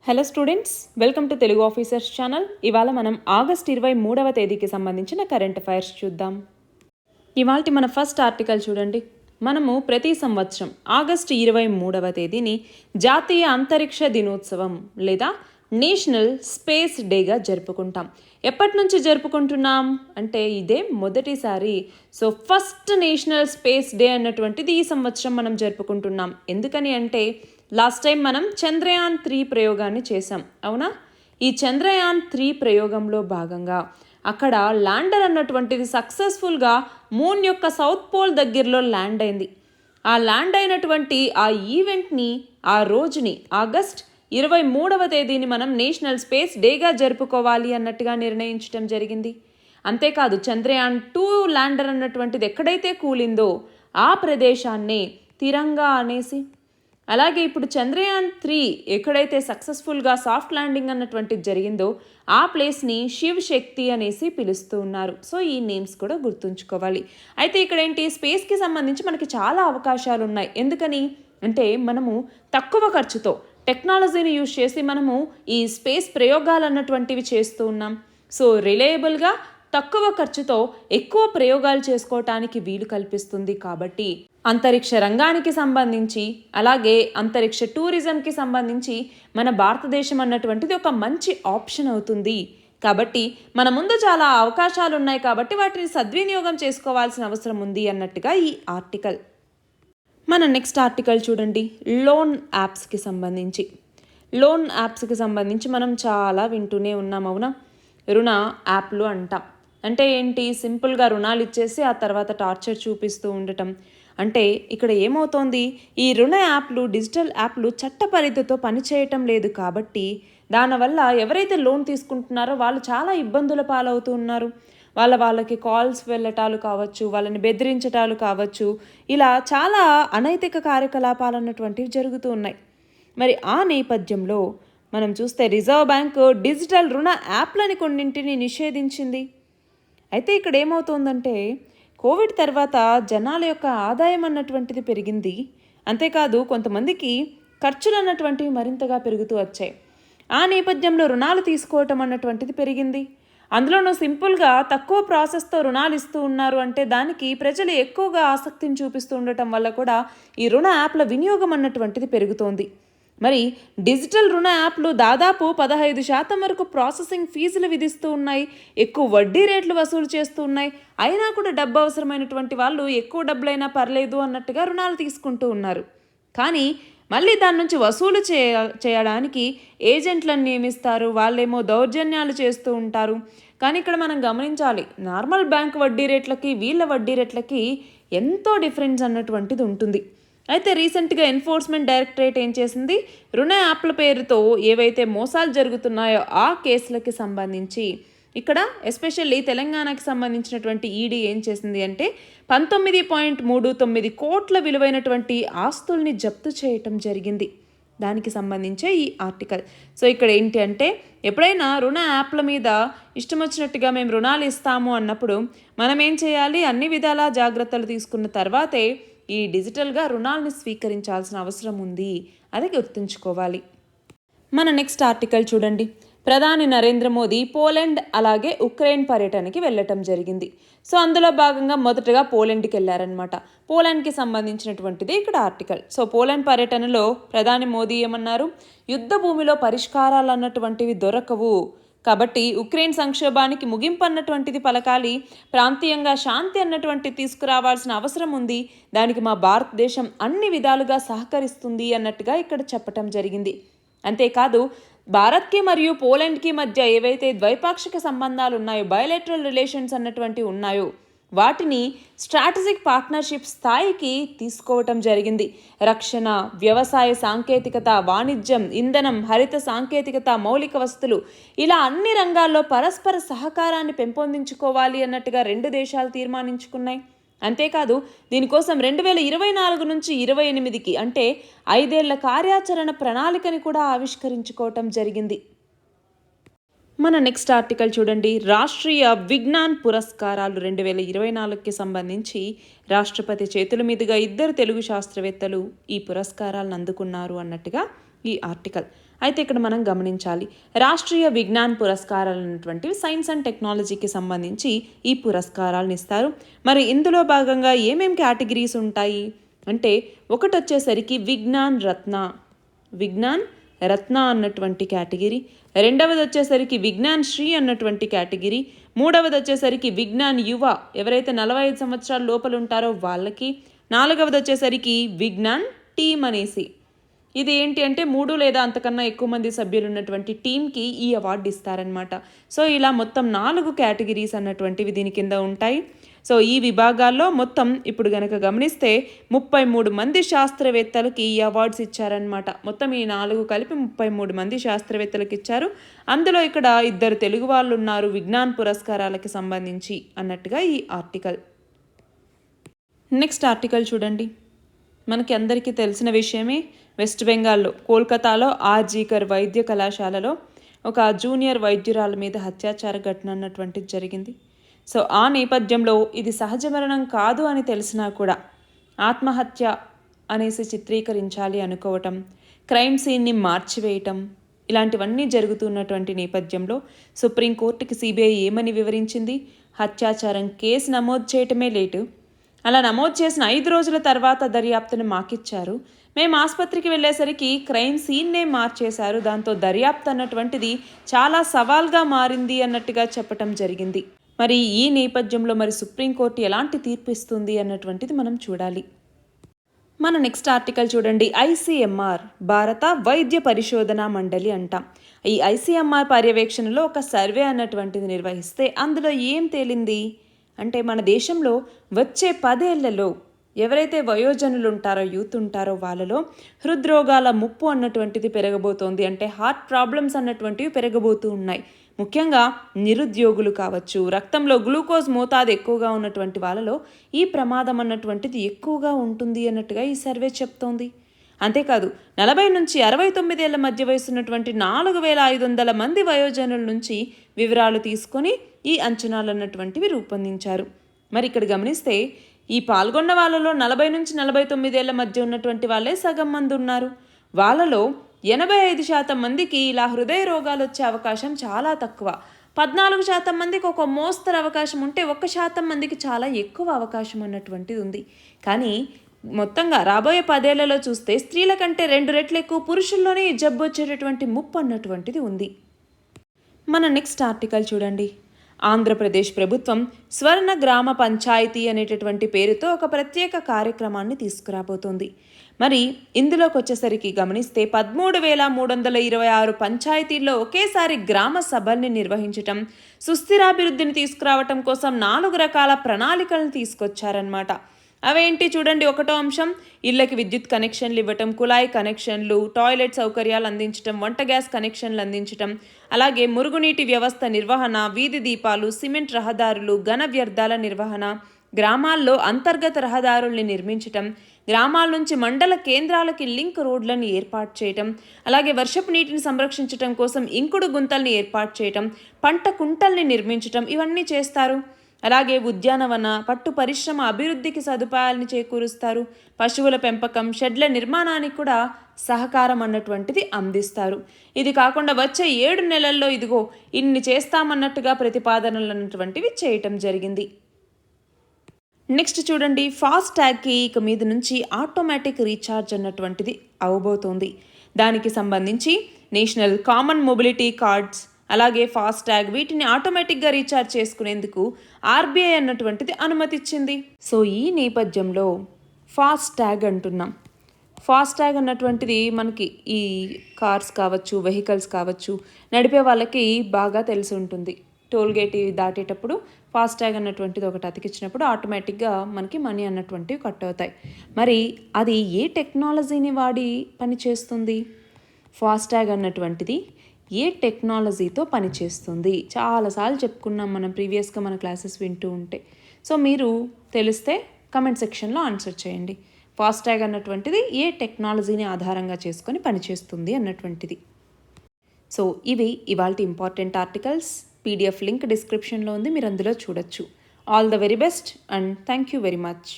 Hello students, welcome to Telugu officers channel. ఇవాళ మనం August 23వ తేదీకి సంబంధించిన కరెంట్ అఫైర్స్ చూద్దాం. ఇవాళ మన ఫస్ట్ ఆర్టికల్ చూడండి. మనము ప్రతి సంవత్సరం ఆగస్ట్ 23వ తేదీని జాతీయ అంతరిక్ష దినోత్సవం లేదా నేషనల్ స్పేస్ డేగా జరుపుకుంటాం. ఎప్పటి నుంచి జరుపుకుంటున్నాం అంటే ఇదే మొదటిసారి. So first national space day అన్నటువంటిది ఈ సంవత్సరం మనం జరుపుకుంటున్నాం. ఎందుకని అంటే లాస్ట్ టైం మనం చంద్రయాన్ 3 ప్రయోగాన్ని చేసాం, అవునా? ఈ చంద్రయాన్ 3 ప్రయోగంలో భాగంగా అక్కడ ల్యాండర్ అన్నటువంటిది సక్సెస్ఫుల్గా మూన్ యొక్క సౌత్ పోల్ దగ్గరలో ల్యాండ్ అయింది. ఆ ల్యాండ్ అయినటువంటి ఆ ఈవెంట్ని, ఆ రోజుని ఆగస్ట్ 23వ తేదీని మనం నేషనల్ స్పేస్ డేగా జరుపుకోవాలి అన్నట్టుగా నిర్ణయించడం జరిగింది. అంతేకాదు చంద్రయాన్ 2 ల్యాండర్ అన్నటువంటిది ఎక్కడైతే కూలిందో ఆ ప్రదేశాన్నే తిరంగా అనేసి, అలాగే ఇప్పుడు చంద్రయాన్ 3 ఎక్కడైతే సక్సెస్ఫుల్గా సాఫ్ట్ ల్యాండింగ్ అన్నటువంటిది జరిగిందో ఆ ప్లేస్ని శివ్ శక్తి అనేసి పిలుస్తూ ఉన్నారు. సో ఈ నేమ్స్ కూడా గుర్తుంచుకోవాలి. అయితే ఇక్కడ ఏంటి, స్పేస్కి సంబంధించి మనకి చాలా అవకాశాలు ఉన్నాయి. ఎందుకని అంటే మనము తక్కువ ఖర్చుతో టెక్నాలజీని యూజ్ చేసి మనము ఈ స్పేస్ ప్రయోగాలు అన్నటువంటివి చేస్తూ ఉన్నాం. సో రిలయబుల్గా తక్కువ ఖర్చుతో ఎక్కువ ప్రయోగాలు చేసుకోవటానికి వీలు కల్పిస్తుంది. కాబట్టి అంతరిక్ష రంగానికి సంబంధించి అలాగే అంతరిక్ష టూరిజంకి సంబంధించి మన భారతదేశం అన్నటువంటిది ఒక మంచి ఆప్షన్ అవుతుంది. కాబట్టి మన ముందు చాలా అవకాశాలు ఉన్నాయి కాబట్టి వాటిని సద్వినియోగం చేసుకోవాల్సిన అవసరం ఉంది అన్నట్టుగా ఈ ఆర్టికల్. మన నెక్స్ట్ ఆర్టికల్ చూడండి. లోన్ యాప్స్కి సంబంధించి మనం చాలా వింటూనే ఉన్నాం, అవునా? రుణ యాప్లు అంటాం. అంటే ఏంటి, సింపుల్గా రుణాలు ఇచ్చేసి ఆ తర్వాత టార్చర్ చూపిస్తూ ఉండటం. అంటే ఇక్కడ ఏమవుతోంది, ఈ రుణ యాప్లు, డిజిటల్ యాప్లు చట్ట పరిధితో పనిచేయటం లేదు. కాబట్టి దానివల్ల ఎవరైతే లోన్ తీసుకుంటున్నారో వాళ్ళు చాలా ఇబ్బందుల పాలవుతూ ఉన్నారు. వాళ్ళకి కాల్స్ వెళ్ళటాలు కావచ్చు, వాళ్ళని బెదిరించటాలు కావచ్చు, ఇలా చాలా అనైతిక కార్యకలాపాలు అన్నటువంటివి జరుగుతూ ఉన్నాయి. మరి ఆ నేపథ్యంలో మనం చూస్తే రిజర్వ్ బ్యాంకు డిజిటల్ రుణ యాప్లని కొన్నింటిని నిషేధించింది. అయితే ఇక్కడ ఏమవుతోందంటే కోవిడ్ తర్వాత జనాల యొక్క ఆదాయం అన్నటువంటిది పెరిగింది. అంతేకాదు కొంతమందికి ఖర్చులు అన్నటువంటివి మరింతగా పెరుగుతూ వచ్చాయి. ఆ నేపథ్యంలో రుణాలు తీసుకోవటం అన్నటువంటిది పెరిగింది. అందులోనూ సింపుల్గా తక్కువ ప్రాసెస్తో రుణాలు ఇస్తూ ఉన్నారు. అంటే దానికి ప్రజలు ఎక్కువగా ఆసక్తిని చూపిస్తూ ఉండటం వల్ల కూడా ఈ రుణ యాప్ల వినియోగం అన్నటువంటిది పెరుగుతోంది. మరి డిజిటల్ రుణ యాప్లు దాదాపు 15% వరకు ప్రాసెసింగ్ ఫీజులు విధిస్తూ ఉన్నాయి, ఎక్కువ వడ్డీ రేట్లు వసూలు చేస్తూ ఉన్నాయి. అయినా కూడా డబ్బు అవసరమైనటువంటి వాళ్ళు ఎక్కువ డబ్బులైనా పర్లేదు అన్నట్టుగా రుణాలు తీసుకుంటూ ఉన్నారు. కానీ మళ్ళీ దాని నుంచి వసూలు చేయడానికి ఏజెంట్లను నియమిస్తారు, వాళ్ళేమో దౌర్జన్యాలు చేస్తూ ఉంటారు. కానీ ఇక్కడ మనం గమనించాలి, నార్మల్ బ్యాంక్ వడ్డీ రేట్లకి వీళ్ళ వడ్డీ రేట్లకి ఎంతో డిఫరెన్స్ అన్నటువంటిది ఉంటుంది. అయితే రీసెంట్గా ఎన్ఫోర్స్మెంట్ డైరెక్టరేట్ ఏం చేసింది, రుణ యాప్ల పేరుతో ఏవైతే మోసాలు జరుగుతున్నాయో ఆ కేసులకి సంబంధించి ఇక్కడ ఎస్పెషల్లీ తెలంగాణకి సంబంధించినటువంటి ఈడీ ఏం చేసింది అంటే 19.39 కోట్ల విలువైనటువంటి ఆస్తుల్ని జప్తు చేయటం జరిగింది. దానికి సంబంధించే ఈ ఆర్టికల్. సో ఇక్కడ ఏంటి అంటే ఎప్పుడైనా రుణ యాప్ల మీద ఇష్టం వచ్చినట్టుగా మేము రుణాలు ఇస్తాము అన్నప్పుడు మనం ఏం చేయాలి, అన్ని విధాలా జాగ్రత్తలు తీసుకున్న తర్వాతే ఈ డిజిటల్గా రుణాలను స్వీకరించాల్సిన అవసరం ఉంది, అది గుర్తుంచుకోవాలి. మన నెక్స్ట్ ఆర్టికల్ చూడండి. ప్రధాని నరేంద్ర మోదీ పోలాండ్ అలాగే ఉక్రెయిన్ పర్యటనకి వెళ్ళటం జరిగింది. సో అందులో భాగంగా మొదటగా పోలాండ్కి వెళ్ళారనమాట. పోలాండ్కి సంబంధించినటువంటిది ఇక్కడ ఆర్టికల్. సో పోలాండ్ పర్యటనలో ప్రధాని మోదీ ఏమన్నారు, యుద్ధ భూమిలో పరిష్కారాలు అన్నటువంటివి దొరకవు, కాబట్టి ఉక్రెయిన్ సంక్షోభానికి ముగింపు అన్నటువంటిది పలకాలి, ప్రాంతీయంగా శాంతి అన్నటువంటిది తీసుకురావాల్సిన అవసరం ఉంది, దానికి మా భారతదేశం అన్ని విధాలుగా సహకరిస్తుంది అన్నట్టుగా ఇక్కడ చెప్పటం జరిగింది. అంతేకాదు భారత్కి మరియు పోలాండ్కి మధ్య ఏవైతే ద్వైపాక్షిక సంబంధాలు ఉన్నాయో, బయోలేటరల్ రిలేషన్స్ అన్నటువంటివి ఉన్నాయో వాటిని స్ట్రాటజిక్ పార్ట్నర్షిప్ స్థాయికి తీసుకోవటం జరిగింది. రక్షణ, వ్యవసాయ సాంకేతికత, వాణిజ్యం, ఇంధనం, హరిత సాంకేతికత, మౌలిక వస్తువులు, ఇలా అన్ని రంగాల్లో పరస్పర సహకారాన్ని పెంపొందించుకోవాలి అన్నట్టుగా రెండు దేశాలు తీర్మానించుకున్నాయి. అంతేకాదు దీనికోసం 2024 నుంచి 2028కి అంటే 5 ఏళ్ల కార్యాచరణ ప్రణాళికని కూడా ఆవిష్కరించుకోవటం జరిగింది. మన నెక్స్ట్ ఆర్టికల్ చూడండి. రాష్ట్రీయ విజ్ఞాన్ పురస్కారాలు 2024కి సంబంధించి రాష్ట్రపతి చేతుల మీదుగా 2 తెలుగు శాస్త్రవేత్తలు ఈ పురస్కారాలను అందుకున్నారు అన్నట్టుగా ఈ ఆర్టికల్. అయితే ఇక్కడ మనం గమనించాలి, రాష్ట్రీయ విజ్ఞాన్ పురస్కారాలు అన్నటువంటివి సైన్స్ అండ్ టెక్నాలజీకి సంబంధించి ఈ పురస్కారాలను ఇస్తారు. మరి ఇందులో భాగంగా ఏమేం కేటగిరీస్ ఉంటాయి అంటే, ఒకటి వచ్చేసరికి విజ్ఞాన్ రత్న అన్నటువంటి కేటగిరీ, రెండవది వచ్చేసరికి విజ్ఞాన్ శ్రీ అన్నటువంటి కేటగిరీ, మూడవది వచ్చేసరికి విజ్ఞాన్ యువ, ఎవరైతే 45 సంవత్సరాల లోపల ఉంటారో వాళ్ళకి, నాలుగవది వచ్చేసరికి విజ్ఞాన్ టీమ్ అనేసి, ఇది ఏంటి అంటే 3 లేదా అంతకన్నా ఎక్కువ మంది సభ్యులు ఉన్నటువంటి టీంకి ఈ అవార్డు ఇస్తారనమాట. సో ఇలా మొత్తం 4 కేటగిరీస్ అన్నటువంటివి దీని కింద ఉంటాయి. సో ఈ విభాగాల్లో మొత్తం ఇప్పుడు గనక గమనిస్తే 33 మంది శాస్త్రవేత్తలకి ఈ అవార్డ్స్ ఇచ్చారనమాట. మొత్తం ఈ 4 కలిపి 33 మంది శాస్త్రవేత్తలకు ఇచ్చారు. అందులో ఇక్కడ 2 తెలుగు వాళ్ళు ఉన్నారు విజ్ఞాన్ పురస్కారాలకి సంబంధించి అన్నట్టుగా ఈ ఆర్టికల్. నెక్స్ట్ ఆర్టికల్ చూడండి. మనకి అందరికీ తెలిసిన విషయమే, వెస్ట్ బెంగాల్లో కోల్కతాలో ఆర్జీకర్ వైద్య కళాశాలలో ఒక జూనియర్ వైద్యురాల మీద హత్యాచార ఘటన అన్నటువంటిది జరిగింది. సో ఆ నేపథ్యంలో ఇది సహజ మరణం కాదు అని తెలిసినా కూడా ఆత్మహత్య అనేసి చిత్రీకరించాలి అనుకోవటం, క్రైమ్ సీన్ని మార్చివేయటం, ఇలాంటివన్నీ జరుగుతున్నటువంటి నేపథ్యంలో సుప్రీంకోర్టుకి సిబిఐ ఏమని వివరించింది, హత్యాచారం కేసు నమోదు చేయటమే లేటు, అలా నమోదు చేసిన 5 రోజుల తర్వాత దర్యాప్తును మాకిచ్చారు, మేము ఆసుపత్రికి వెళ్ళేసరికి క్రైమ్ సీన్నే మార్చేశారు, దాంతో దర్యాప్తు అన్నటువంటిది చాలా సవాల్గా మారింది అన్నట్టుగా చెప్పటం జరిగింది. మరి ఈ నేపథ్యంలో మరి సుప్రీంకోర్టు ఎలాంటి తీర్పు ఇస్తుంది అన్నటువంటిది మనం చూడాలి. మన నెక్స్ట్ ఆర్టికల్ చూడండి. ICMR భారత వైద్య పరిశోధన మండలి అంటాం. ఈ ICMR పర్యవేక్షణలో ఒక సర్వే అన్నటువంటిది నిర్వహిస్తే అందులో ఏం తేలింది అంటే, మన దేశంలో వచ్చే 10 ఏళ్లలో ఎవరైతే వయోజనులు ఉంటారో, యూత్ ఉంటారో వాళ్ళలో హృద్రోగాల ముప్పు అన్నటువంటిది పెరగబోతోంది. అంటే హార్ట్ ప్రాబ్లమ్స్ అన్నటువంటివి పెరగబోతూ ఉన్నాయి. ముఖ్యంగా నిరుద్యోగులు కావచ్చు, రక్తంలో గ్లూకోజ్ మోతాదు ఎక్కువగా ఉన్నటువంటి వాళ్ళలో ఈ ప్రమాదం అన్నటువంటిది ఎక్కువగా ఉంటుంది అన్నట్టుగా ఈ సర్వే చెప్తోంది. అంతేకాదు 40 నుంచి 69 ఏళ్ల మధ్య వయసు ఉన్నటువంటి 4500 మంది వయోజనుల నుంచి వివరాలు తీసుకొని ఈ అంచనాలు అన్నటువంటివి రూపొందించారు. మరి ఇక్కడ గమనిస్తే ఈ పాల్గొన్న వాళ్ళలో 40 నుంచి 49 ఏళ్ల మధ్య ఉన్నటువంటి వాళ్ళే సగం మంది ఉన్నారు. వాళ్ళలో 85% మందికి ఇలా హృదయ రోగాలు వచ్చే అవకాశం చాలా తక్కువ. 14% మందికి ఒక మోస్తరు అవకాశం ఉంటే 1% మందికి చాలా ఎక్కువ అవకాశం అన్నటువంటిది ఉంది. కానీ మొత్తంగా రాబోయే 10 ఏళ్లలో చూస్తే స్త్రీల కంటే 2 రెట్లు ఎక్కువ పురుషుల్లోనే ఈ జబ్బు వచ్చేటటువంటి ముప్పు అన్నటువంటిది ఉంది. మన నెక్స్ట్ ఆర్టికల్ చూడండి. ఆంధ్రప్రదేశ్ ప్రభుత్వం స్వర్ణ గ్రామ పంచాయతీ అనేటటువంటి పేరుతో ఒక ప్రత్యేక కార్యక్రమాన్ని తీసుకురాబోతోంది. మరి ఇందులోకి వచ్చేసరికి గమనిస్తే 13,326 పంచాయతీల్లో ఒకేసారి గ్రామ సభల్ని నిర్వహించటం, సుస్థిరాభివృద్ధిని తీసుకురావటం కోసం 4 రకాల ప్రణాళికలను తీసుకొచ్చారన్నమాట. అవేంటి చూడండి. ఒకటో అంశం, ఇళ్ళకి విద్యుత్ కనెక్షన్లు ఇవ్వటం, కుళాయి కనెక్షన్లు, టాయిలెట్ సౌకర్యాలు అందించటం, వంట గ్యాస్ కనెక్షన్లు అందించటం, అలాగే మురుగునీటి వ్యవస్థ నిర్వహణ, వీధి దీపాలు, సిమెంట్ రహదారులు, ఘన వ్యర్థాల నిర్వహణ, గ్రామాల్లో అంతర్గత రహదారుల్ని నిర్మించటం, గ్రామాల నుంచి మండల కేంద్రాలకి లింక్ రోడ్లను ఏర్పాటు చేయటం, అలాగే వర్షపు నీటిని సంరక్షించటం కోసం ఇంకుడు గుంతల్ని ఏర్పాటు చేయటం, పంట కుంటల్ని నిర్మించటం, ఇవన్నీ చేస్తారు. అలాగే ఉద్యానవన, పట్టు పరిశ్రమ అభివృద్ధికి సదుపాయాలను చేకూరుస్తారు. పశువుల పెంపకం, షెడ్ల నిర్మాణానికి కూడా సహకారం అన్నటువంటిది అందిస్తారు. ఇది కాకుండా వచ్చే 7 నెలల్లో ఇదిగో ఇన్ని చేస్తామన్నట్టుగా ప్రతిపాదనలు అన్నటువంటివి చేయటం జరిగింది. నెక్స్ట్ చూడండి. ఫాస్ట్ ట్యాగ్కి ఇక మీద నుంచి ఆటోమేటిక్ రీఛార్జ్ అన్నటువంటిది అవబోతోంది. దానికి సంబంధించి నేషనల్ కామన్ మొబిలిటీ కార్డ్స్, అలాగే ఫాస్ట్ ట్యాగ్, వీటిని ఆటోమేటిక్గా రీఛార్జ్ చేసుకునేందుకు RBI అన్నటువంటిది అనుమతిచ్చింది. సో ఈ నేపథ్యంలో ఫాస్ట్ ట్యాగ్ అంటున్నాం. ఫాస్ట్ ట్యాగ్ అన్నటువంటిది మనకి ఈ కార్స్ కావచ్చు, వెహికల్స్ కావచ్చు, నడిపే వాళ్ళకి బాగా తెలిసి ఉంటుంది. టోల్గేట్ దాటేటప్పుడు ఫాస్ట్ ట్యాగ్ అన్నటువంటిది ఒకటి అతికిచ్చినప్పుడు ఆటోమేటిక్గా మనకి మనీ అన్నటువంటివి కట్ అవుతాయి. మరి అది ఏ టెక్నాలజీని వాడి పనిచేస్తుంది? ఫాస్ట్ ట్యాగ్ అన్నటువంటిది ఏ టెక్నాలజీతో పనిచేస్తుంది? చాలాసార్లు చెప్పుకున్నాం మనం ప్రీవియస్గా మన క్లాసెస్ వింటూ ఉంటే. సో మీరు తెలిస్తే కమెంట్ సెక్షన్లో ఆన్సర్ చేయండి. ఫాస్ట్ ట్యాగ్ అన్నటువంటిది ఏ టెక్నాలజీని ఆధారంగా చేసుకొని పనిచేస్తుంది అన్నటువంటిది. సో ఇవి ఇవాల్టి ఇంపార్టెంట్ ఆర్టికల్స్. PDF లింక్ డిస్క్రిప్షన్లో ఉంది, మీరు అందులో చూడొచ్చు. All the very best and thank you very much.